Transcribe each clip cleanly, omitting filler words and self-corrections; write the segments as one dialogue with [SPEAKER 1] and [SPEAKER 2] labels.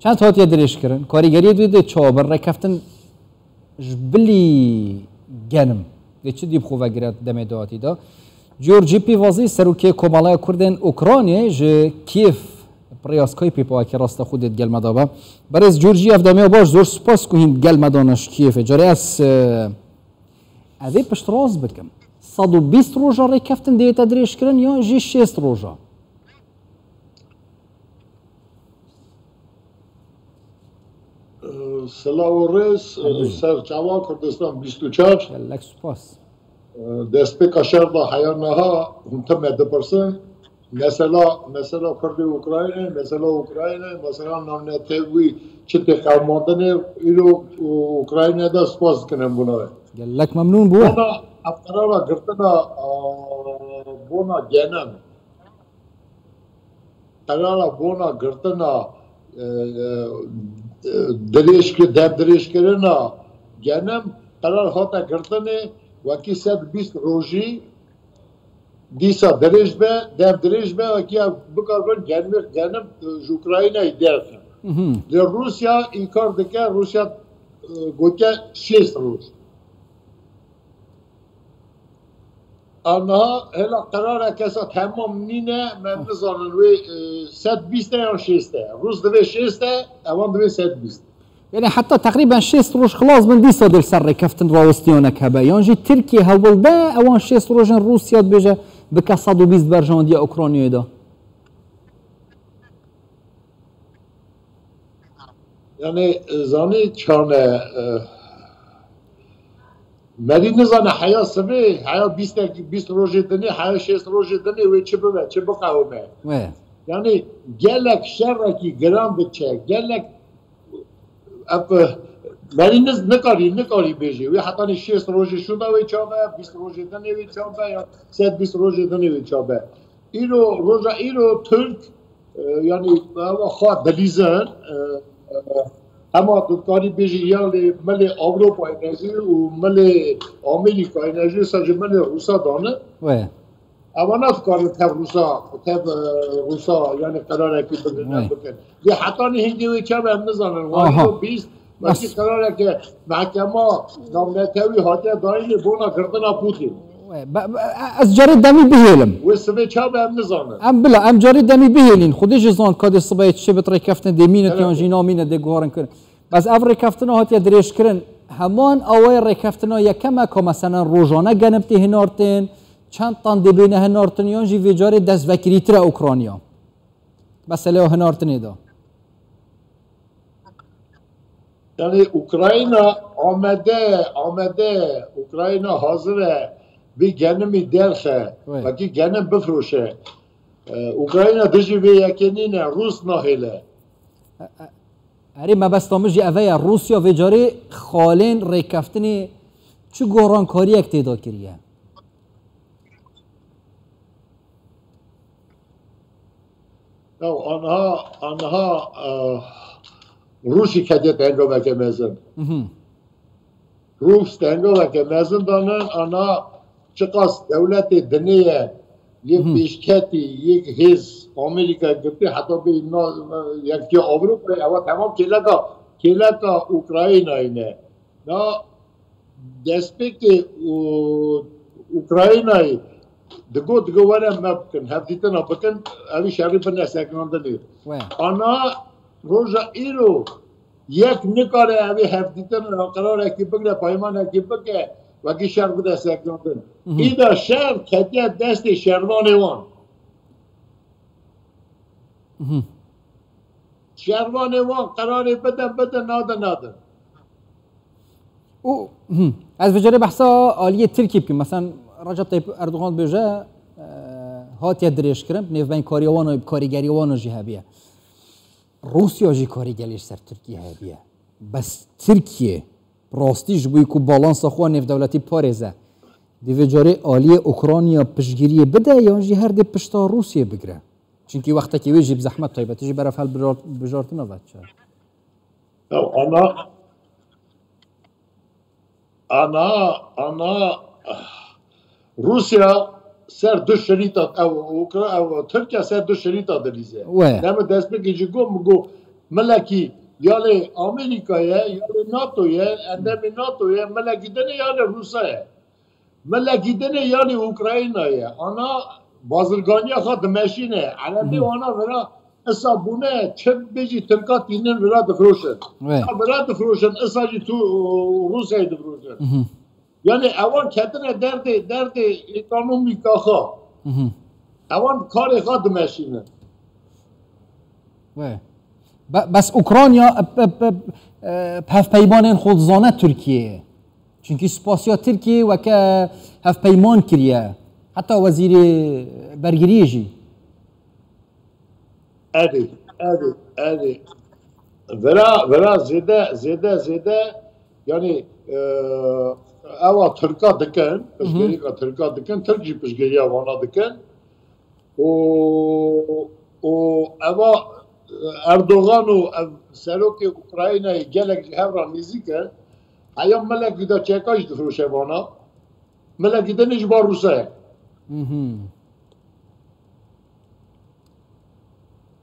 [SPEAKER 1] چند هات درێژ کردن کاریگەری دوێ چاوەڕێ ڕێککەفتن بلی گەنم دێ چ دیب خۆڤەگرێت دەمێ داهاتیدا جورجی پیڤازی سەرۆکیە کۆمەڵایە کوردên ئوکرانیê ji Kîev pڕێیاسکای pêpawekî rasta xwe dê gelmeda be berêz Georgî ev demiya baş zor spas ku hîn gelmedana ji Kîevê carê ez ê piştras bikim 120 roja rêkeftin dêyete dirêjkirin ya jî 60 roja
[SPEAKER 2] Selaorez Serçava Kurdistan 24
[SPEAKER 1] gelek spas
[SPEAKER 2] destpêka şer da heyanaha hûn tim dipirsin mesela Kurdê Ukraynayê mesela Ukraynayê mesela navnetewî çi tê qewmandinê îro Ukraynayê de spas dikirin bûna ve
[SPEAKER 1] gelek memnûn bûye
[SPEAKER 2] ev qerara girtina bona genim qerara bona girtina dirêjkirina genim qerar hata girtinê wekî 120 rojî dîsa dirêj be dev dirêj be wekî ev bikar bin genim ji Ukraynayê derxin li Rusya înkar dike Rusya gotiye 6 roj Aniha hela qerara kesa temam nîne me nizanin wê 120 ya 6 Rus divê 6 ewan divê 120
[SPEAKER 1] يعني حتى تقريبا 6 روج خلاص من ديسا ديال سر كفتن راوستيونك هبا ينجي تركيا هول با اوان 6 روجن روسيا بيجا بك 120 برجان دي اوكرانيا دا
[SPEAKER 2] يعني زاني كان مالي نزانه حياه سبي حياه 20 روج دني حياه 6 روج دني وي تشبه تشبقه يعني قالك شركي جراند تشيك قالك اب مالي نکاری بیجی وی حتی 6 روزی شده وی چابه 20 روزی دنی وی چابه یا 120 روزی دنی وی چابه اینو ترک یعنی خواه دلیزن اما دکاری بیجی یا مل اروپا انرژی و مل آمریکا انرژی سجی مل روسا دانه اما نه کاری تب روسا یعنی قراره که بکن یه حتی هندی وی چابه هم نزانن ولی 20 وقتی قراره که محکمه نامنتوی حاطه دارین بونا کردنا پوتین
[SPEAKER 1] از جاری دمی بهیلم
[SPEAKER 2] و سبه چابه هم نزانن
[SPEAKER 1] ام جاری دمی بهیلین خودش زان کادی صبح چه بتر کفتن دمینه تیان جینا مینه دگوارن کرد بس اول کفتن هاتی دریش کردن همان آوای رکفتنا یکم که مثلا روزانه گنبتی هنارتن چند تن دبینه هنارتن یان جی ویجاری دست وکری تر اوکراینیا بس له هنارتنی دا
[SPEAKER 2] یعنی اوکراین آمده اوکراین حاضره بی گنمی درخه وکی گنم بفروشه اوکراین دجی وی یکنینه روس نهیله
[SPEAKER 1] اری ما بس تامجی اوه روسیا ویجاری خالین ریکفتنی چه گوران کاری یک تیدا کریه
[SPEAKER 2] آنها روسی کدیه تنگو بکه مزن روس تنگو بکه مزن دانن آنها چقاس دولت دنیه یک بیشکتی یک هیز امریکا گفتی حتی به اینا یکی اروپا اما تمام کلکا اوکراین اینه نا دسپیک اوکراین دگو ورم مبکن هفدیتنا بکن اوی شعری بنا سکناندنی آنها روزا ایرو یک نکاره اوی هفدیتنا قرار اکی بگره پایمان اکی بگه وکی شهر بده سکناندن ایدا شهر کتیه دست شهروان وان شهروان وان قراره بده نادن
[SPEAKER 1] از وجاره بحثا آلیه ترکی بکن مثلا رجب طیب اردوغان بجه هاتیه دریش کرن نیو بین کاریوان و کاریگریوان و جهبیه روسیا جی کاریگریش سر ترکیه هبیه بس ترکیه راستیش بوی که بالانس خواه نیو دولتی پارزه دیو جاره آلیه اوکرانیا پشگیریه بده یا جی هر دی پشتا روسیه بگره چونکی وقتا که ویجی بزحمت طیبه تجی برف هل بجارتنا بچه
[SPEAKER 2] انا روسیا سر دو شریطه او ترکیه سر دو شریطه دلیزه نمه دست بگیجی گو ملکی یالی آمریکایه یالی ناتویه اندام ناتویه ملکی دنه یالی روسیه ملکی دنه یالی اوکراینایه آنا بازرگانی خود ماشینه علتی آنا برا اصابونه چه بیجی ترکات اینن برا دفروشن برا دفروشن اصاجی تو روسیه دفروشن یعنی اوان کتنه درد اکانومیکا خوا اوان کار خود ماشینه
[SPEAKER 1] بس اوکراینیا هف پیمان خود زانه ترکیه چونکی سپاسیا ترکیه و که هف پیمان کریه حتی وزیر برگریجی
[SPEAKER 2] ادی ورا زیده یعنی اوا ترکا دکن پشگری کا ترکا دکن ترکی پشگری وانا دکن و اوا اردوغان و سروک اوکراینای گلک هفرا نزیکه ایام ملکی دا چکاش دفروشه وانا ملکی دا نیش با روسه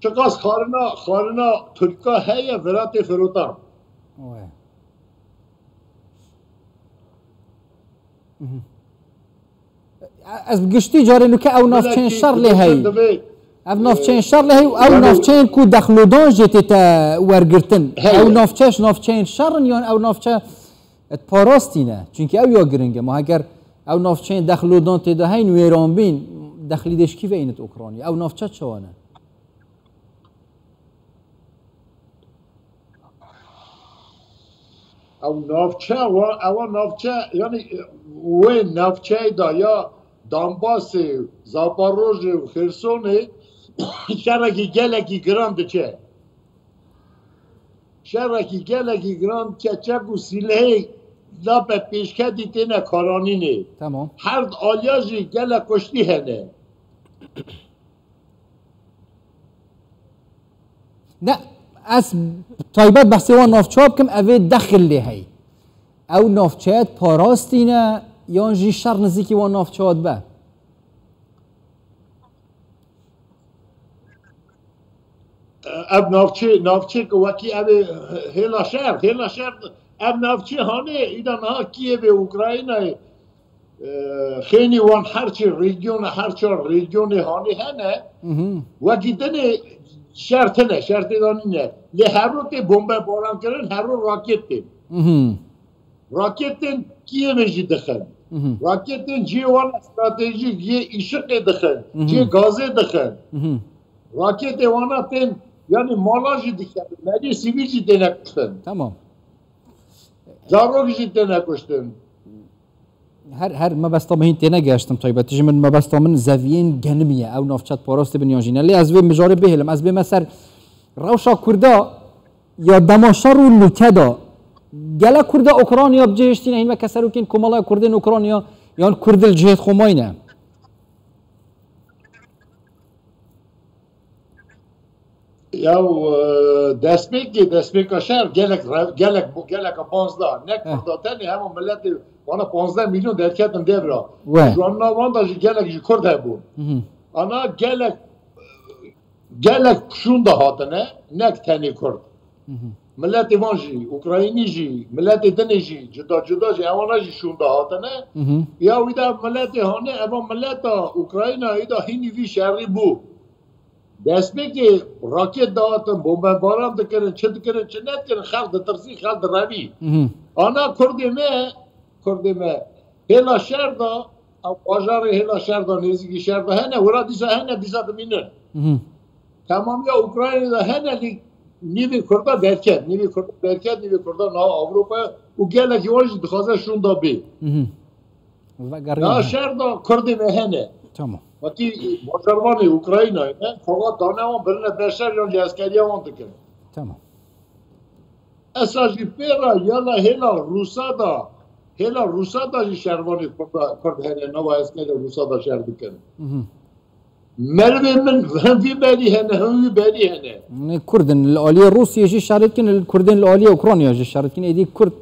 [SPEAKER 2] چکاس خارنا ترکا هیا ورات فروتان
[SPEAKER 1] از گشتی جاری لو که او نافچین شر لهی او نافچین شر لهی او نافچین کو دخلودان جتی تا ورگرتن او نافچین شرن یا او نافچه پاراستینه چونکه او یا گرنگه ما اگر او نافچین دخلودان تیدا هین ویران بین دخلیدش کی و اینت اوکراینی او نافچه چوانه
[SPEAKER 2] او نافچه یعنی وی نافچه دا یا دانباس زاپاروژ و خرسونه شرکی گلکی گراند چه شرکی گلکی گراند چه و سیلهی لاب پیشکدی تینه کارانینه
[SPEAKER 1] تمام
[SPEAKER 2] هر آلیاجی گلک کشتی هنه
[SPEAKER 1] نه از تایبت بحثی وان نافچاب کم اوه دخل لهی او نافچهت پاراستینه یا جی شر نزیکی وان نافچهات به
[SPEAKER 2] اب نافچه که وکی اب هلا شهر اب نافچه هانه ایدان ها کیه به اوکراینای خیلی وان هرچی ریجیون هانه هنه وکی دنه شرط دانینه لی هر رو تی بمبه باران کرن هر رو راکتن کیه میجی دخن راکتن جی وان استراتژی جی اشق دخن جی گازه دخن راکت وانا تن یعنی مالاجی دخن مدی سیویل جی دنه کشتن
[SPEAKER 1] تمام
[SPEAKER 2] زاروگ جی دنه کشتن
[SPEAKER 1] هر مبستا مهین تینه گشتم طیبت تیجی من مبستا من زوین گنمیه او نافچت پاراست بنیانجینه لی از وی مجاره بهلم از وی مثل روشا کرده یا دماشا رو لوکه دا گله کرده اوکراینیا بجهشتینه این و کسرو کین کمالای کردین اوکراینیا یا کرد الجهت خماینه
[SPEAKER 2] یا دستپیک شهر گلک 15 نه کرداتنی همون ملتی وانا 15 میلیون درکتن دیبرا جوانا واندا جی گلک جی کرد هبون انا گلک پشون دا هاتنه نک تنی کرد ملت وان جی اوکراینی جی ملت دنی جی جدا جی اوانا جی شون دا هاتنه یا ویدا ملت هانه اما ملت اوکراینا ایدا هینی وی شهری بو دستپیکی راکت داتن بمبه باران دکرن چه نت کرن خلق ترسی خلق روی آنا کرده مه هلا شهر دا او باجار هلا شهر دا نزدیکی شهر دا هنه ورا دیسا دمینن تمام یا اوکراین دا هنه نیوی کرده برکت نیوی کرده نا اوروپا و گله جوانش دخوازه شون دا بی نا شهر دا کرده مه هنه
[SPEAKER 1] تمام
[SPEAKER 2] وقتی باجاروان اوکراین نه فقط دانه هم برنه برشر یا جاسکری هم دکن
[SPEAKER 1] تمام
[SPEAKER 2] اساجی پیرا یالا هلا روسا دا جی شهروانی کرد هنه نوا اسکری روسا دا شهر دکن مروی من هموی بری هنه
[SPEAKER 1] کردن الآلیه روسیه جی شهرت کن کردن الآلیه اوکراینیا جی شهرت کن ایدی کرد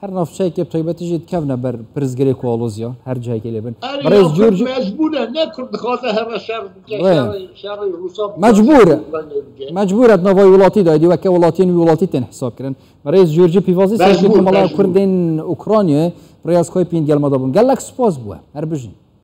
[SPEAKER 1] هر نافچه که طیبتی جد کفنا بر پرزگری کوالوزیا هر جایی که لیبن
[SPEAKER 2] برای جورجی مجبوره نکرد خواسته هر شهر روسا
[SPEAKER 1] مجبوره نوای ولاتی دادی و که ولاتین ولاتی تن حساب کردن برای جورجی پیوازی سعی کنم مال کردن اوکراینی برای از کوی پین گل مدابون گلک سپاس بوده هر بجین